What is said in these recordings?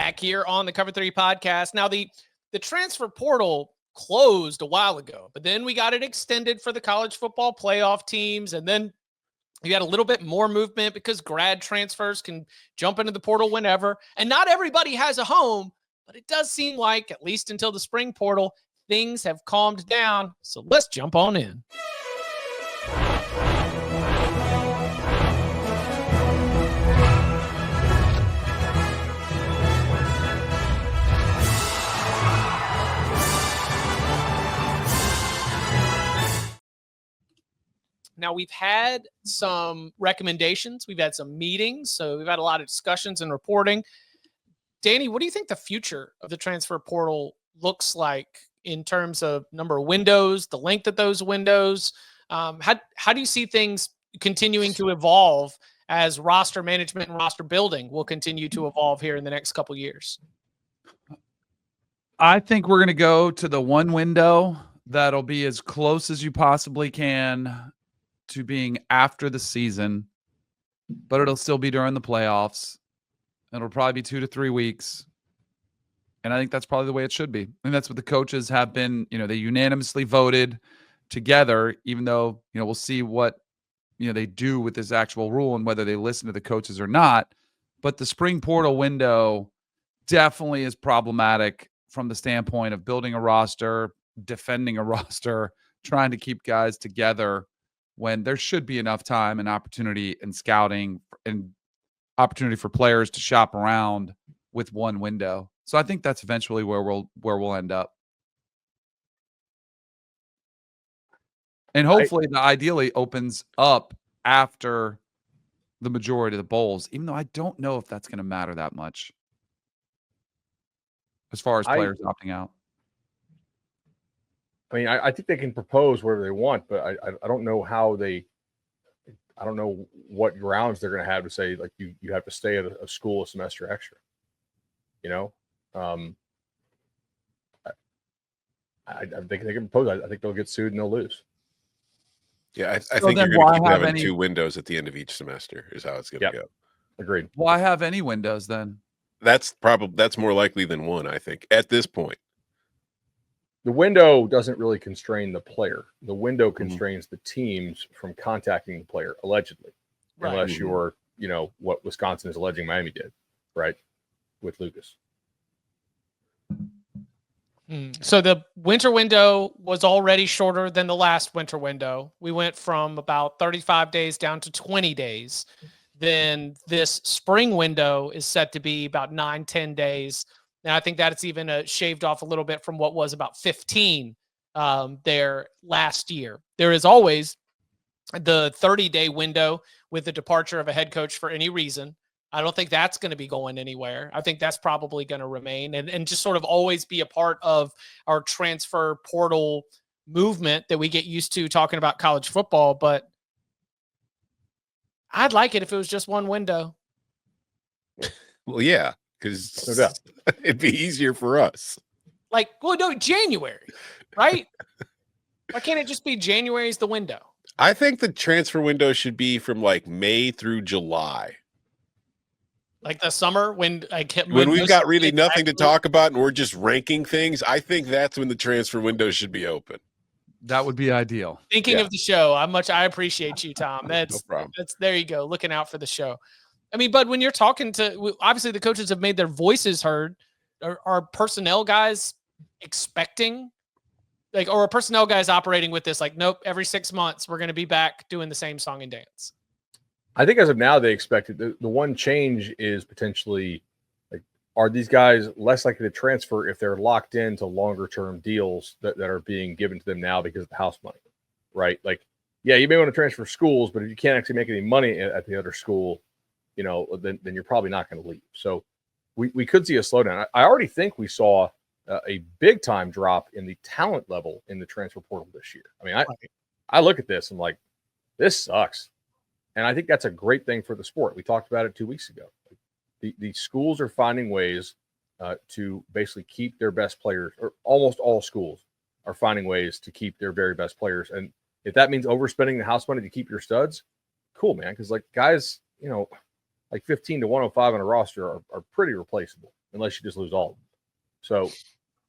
back here on the Cover 3 podcast. Now, the transfer portal closed a while ago, but then we got it extended for the college football playoff teams. And then you had a little bit more movement because grad transfers can jump into the portal whenever. And not everybody has a home, but it does seem like, at least until the spring portal, things have calmed down. So let's jump on in. Now, we've had some recommendations. We've had some meetings. So we've had a lot of discussions and reporting. Danny, what do you think the future of the transfer portal looks like in terms of number of windows, the length of those windows? How do you see things continuing to evolve as roster management and roster building will continue to evolve here in the next couple of years? I think we're going to go to the one window that'll be as close as you possibly can to being after the season, but it'll still be during the playoffs. It'll probably be 2 to 3 weeks. And I think that's probably the way it should be. And that's what the coaches have been, they unanimously voted together, even though, we'll see what, they do with this actual rule and whether they listen to the coaches or not. But the spring portal window definitely is problematic from the standpoint of building a roster, defending a roster, trying to keep guys together when there should be enough time and opportunity and scouting and opportunity for players to shop around with one window. So I think that's eventually where we'll end up. And hopefully the ideally opens up after the majority of the bowls, even though I don't know if that's going to matter that much as far as players opting out. I mean, I think they can propose whatever they want, but I don't know how I don't know what grounds they're going to have to say, like, you have to stay at a school a semester extra. I think they can propose. I think they'll get sued and they'll lose. Yeah, I think you're going to keep having 2 windows at the end of each semester is how it's going to go. Agreed. Why have any windows then? That's more likely than one, I think, at this point. The window doesn't really constrain the player. The window constrains the teams from contacting the player, allegedly, unless you're, what Wisconsin is alleging Miami did, right, with Lucas. So the winter window was already shorter than the last winter window. We went from about 35 days down to 20 days. Then this spring window is set to be about 9-10 days. And I think that it's even shaved off a little bit from what was about 15 there last year. There is always the 30-day window with the departure of a head coach for any reason. I don't think that's going to be going anywhere. I think that's probably going to remain and just sort of always be a part of our transfer portal movement that we get used to talking about college football. But I'd like it if it was just one window. Well, yeah, because it'd be easier for us. January, right? Why can't it just be January's the window? I think the transfer window should be from May through July. Like the summer when we've got really nothing to talk about and we're just ranking things, I think that's when the transfer window should be open. That would be ideal. Thinking of the show, I appreciate you, Tom. That's no problem. There you go. Looking out for the show. I mean, Bud, when you're talking to, obviously the coaches have made their voices heard. Are personnel guys expecting, or are personnel guys operating with this? Nope, every 6 months we're going to be back doing the same song and dance. I think as of now, they expect it. The one change is potentially, are these guys less likely to transfer if they're locked into longer-term deals that are being given to them now because of the house money, right? You may want to transfer schools, but if you can't actually make any money at the other school, then you're probably not going to leave. So we could see a slowdown. I already think we saw a big-time drop in the talent level in the transfer portal this year. I mean, I look at this, I'm like, this sucks. And I think that's a great thing for the sport. We talked about it 2 weeks ago. The schools are finding ways to basically keep their best players, or almost all schools are finding ways to keep their very best players. And if that means overspending the house money to keep your studs, cool, man. Because guys, like 15 to 105 on a roster are pretty replaceable unless you just lose all of them. So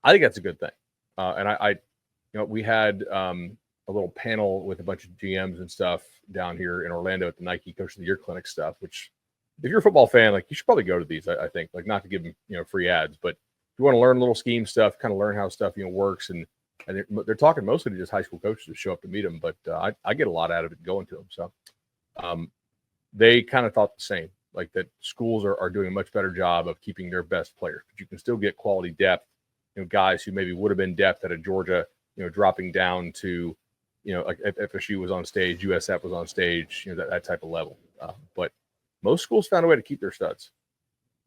I think that's a good thing. And I we had a little panel with a bunch of GMs and stuff down here in Orlando at the Nike Coach of the Year Clinic stuff, which if you're a football fan, like you should probably go to these, I think, like not to give them, free ads, but if you want to learn little scheme stuff, kind of learn how stuff, works. And they're talking mostly to just high school coaches to show up to meet them, but I get a lot out of it going to them. So they kind of thought the same, like that schools are doing a much better job of keeping their best players, but you can still get quality depth, guys who maybe would have been depth at a Georgia, dropping down to, like FSU was on stage, USF was on stage, that type of level. But most schools found a way to keep their studs.